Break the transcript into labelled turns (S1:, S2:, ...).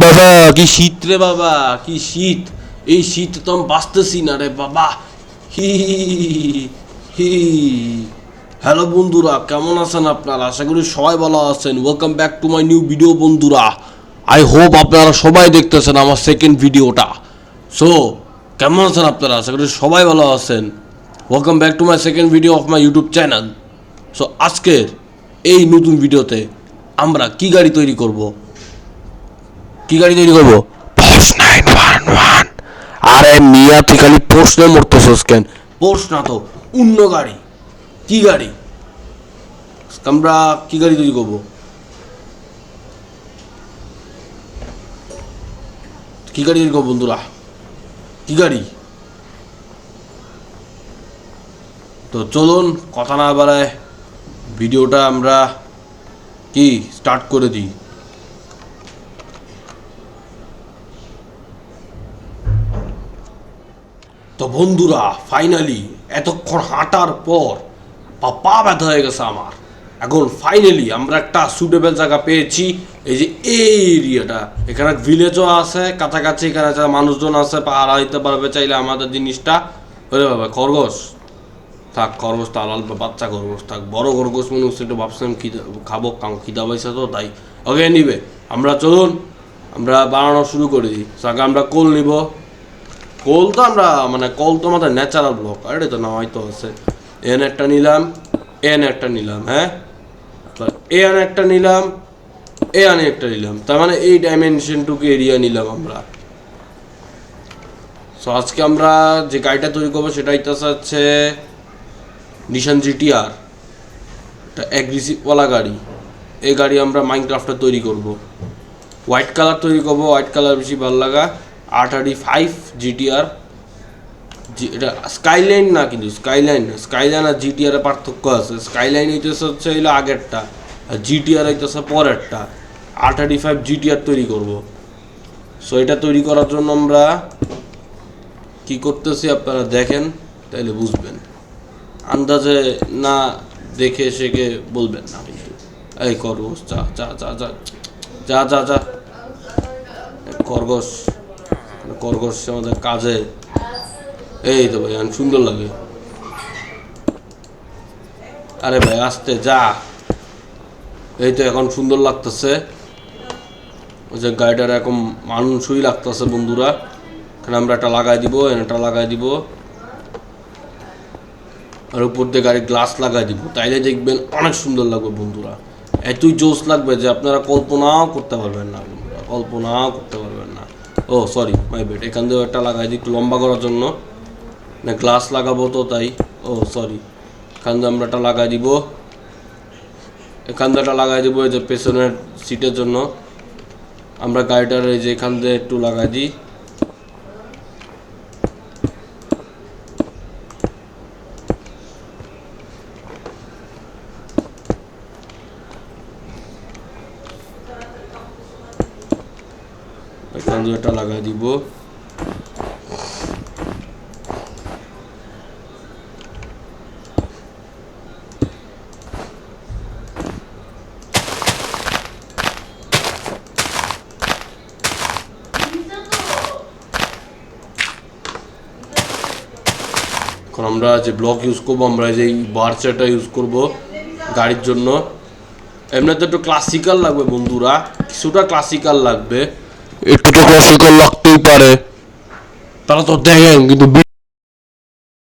S1: বাবা কি শীত রে বাবা, কি শীত! এই শীত তো আমি বাঁচতেছি না রে বাবা। হি হি। হ্যালো বন্ধুরা, কেমন আছেন আপনারা? আশা করি সবাই ভালো আছেন। Welcome back to my new video বন্ধুরা। আই হোপ আপনারা সবাই দেখতেছেন আমার সেকেন্ড ভিডিওটা। সো কেমন আছেন আপনারা? আশা করি সবাই ভালো আছেন। Welcome back to my second video of my YouTube channel. So আজকের এই নতুন ভিডিওতে আমরা কি গাড়ি তৈরি করব? কি গাড়ি তৈরি করবো? পোর্শ 911। আরে মিয়া, তুই খালি প্রশ্নে মরতেছস কেন? পোর্শ না তো, অন্য গাড়ি। কি গাড়ি? আমরা কি গাড়ি তৈরি করবো? কি গাড়ি তৈরি করবো বন্ধুরা? কি গাড়ি? তো চলুন কথা না বাড়ায় ভিডিওটা আমরা কি স্টার্ট করে দিই। তো বন্ধুরা, ফাইনালি এতক্ষণ হাঁটার পর পা ব্যথা হয়ে গেছে আমার। এখন ফাইনালি আমরা একটা সুটেবল জায়গা পেয়েছি। এই যে এই এরিয়াটা, এখানে ভিলেজও আছে কাছাকাছি, এখানে মানুষজন আছে, পাহারা দিতে পারবে চাইলে আমাদের জিনিসটা। ওরে বাবা, খরগোশ থাক, খরগোশ তো আলাল বাচ্চা খরগোশ থাক, বড় খরগোশ মনে হচ্ছে একটু ভাবছিলাম খাবো, খিদা পাইছে তো তাই। ওকে নিবে, আমরা চলুন আমরা বানানো শুরু করে দিই। আগে আমরা কোল নিব। কোল তো আমরা মানে কল তো আমাদের ন্যাচারাল ব্লক, আরে তো না হয়তো আছে। এন একটা নিলাম, এন একটা নিলাম, হ্যাঁ এন একটা নিলাম, এন একটা নিলাম, তার মানে এই ডাইমেনশনটুকু এরিয়া নিলাম আমরা। সো আজকে আমরা যে গাড়িটা তৈরি করবো সেটা হচ্ছে নিশান জিটিআর, একটা অ্যাগ্রেসিভওয়ালা গাড়ি। এই গাড়ি আমরা মাইনক্রাফটে তৈরি করব। হোয়াইট কালার তৈরি করবো, হোয়াইট কালার বেশি ভালো লাগা। 835 জিটিআর। এটা স্কাইলাইন না, কিন্তু স্কাইলাইন না, স্কাইলাইন আর জিটিআর এর পার্থক্য আছে। স্কাইলাইন হচ্ছে হইলো আগেরটা, আর জিটিআর হইতেছে পরেরটা। 835 জিটিআর তৈরি করব। সো এটা তৈরি করার জন্য আমরা কি করতেছি আপনারা দেখেন, তাইলে বুঝবেন। আন্দাজে না দেখে শেখে বলবেন না কিন্তু। এই খরগোশ যা যা যা যা যা যা যা, খরগোশ খরগোশ আমাদের কাজে। এই তো ভাই, সুন্দর লাগে। আরে ভাই আস্তে যা। এই তো এখন সুন্দর লাগতেছে, ওই যে গাড়িটার এখন মানুষই লাগতেছে বন্ধুরা। এখানে আমরা একটা লাগাই দিব, একটা লাগাই দিব, আর উপর দিয়ে গাড়ির গ্লাস লাগাই দিব। তাইলে দেখবেন অনেক সুন্দর লাগবে বন্ধুরা। এতই জোস লাগবে যে আপনারা কল্পনাও করতে পারবেন না বন্ধুরা, কল্পনাও করতে পারবেন না। ও সরি, মাই বেড। এখান দিয়েও একটা লাগাই দিই একটু লম্বা করার জন্য, না গ্লাস লাগাবো তো তাই। ও সরি, এখান দিয়ে আমরা একটা লাগাই দিব, এখান দিয়ে একটা লাগাই দিব এই যে পেছনের সিটের জন্য। আমরা গাড়িটার এই যে এখান দিয়ে একটু লাগাই দিই। এখান দিয়ে একটা লাগাই দিব। এখন আমরা যে ব্লক ইউজ করবো, আমরা যে বারচাটা ইউজ করব গাড়ির জন্য। এমনিতে একটু ক্লাসিক্যাল লাগবে বন্ধুরা, কিছুটা ক্লাসিক্যাল লাগবে, একটু তো ক্লাসিক্যাল লাগতেই পারে। তারা তো দেখেন কিন্তু